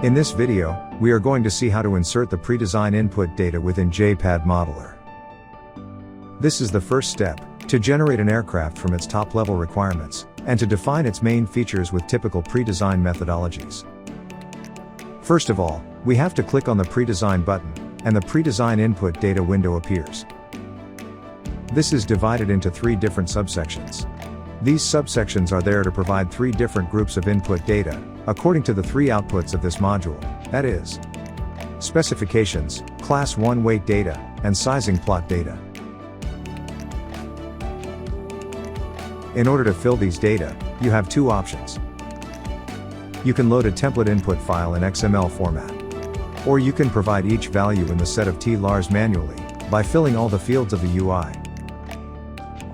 In this video, we are going to see how to insert the pre-design input data within JPAD Modeler. This is the first step, to generate an aircraft from its top-level requirements, and to define its main features with typical pre-design methodologies. First of all, we have to click on the pre-design button, and the pre-design input data window appears. This is divided into 3 different subsections. These subsections are there to provide 3 different groups of input data, according to the 3 outputs of this module, that is, specifications, class 1 weight data, and sizing plot data. In order to fill these data, you have 2 options. You can load a template input file in XML format. Or you can provide each value in the set of TLARs manually, by filling all the fields of the UI.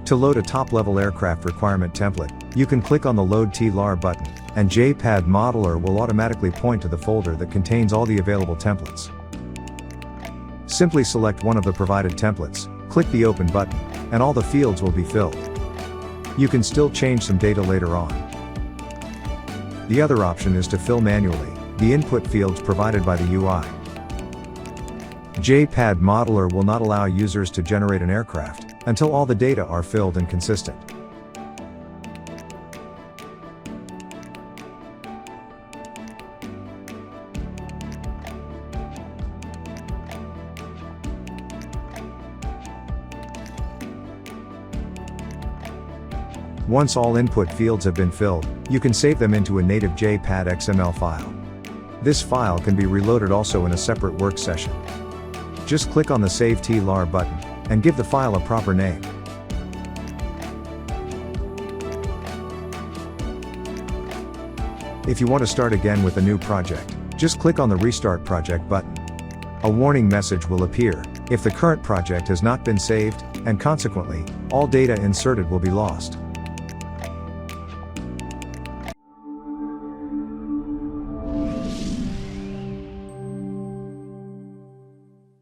To load a top-level aircraft requirement template, you can click on the Load TLAR button, and JPAD Modeler will automatically point to the folder that contains all the available templates. Simply select one of the provided templates, click the Open button, and all the fields will be filled. You can still change some data later on. The other option is to fill manually the input fields provided by the UI. JPAD Modeler will not allow users to generate an aircraft until all the data are filled and consistent. Once all input fields have been filled, you can save them into a native JPAD XML file. This file can be reloaded also in a separate work session. Just click on the Save TLAR button, and give the file a proper name. If you want to start again with a new project, just click on the Restart Project button. A warning message will appear if the current project has not been saved, and consequently, all data inserted will be lost.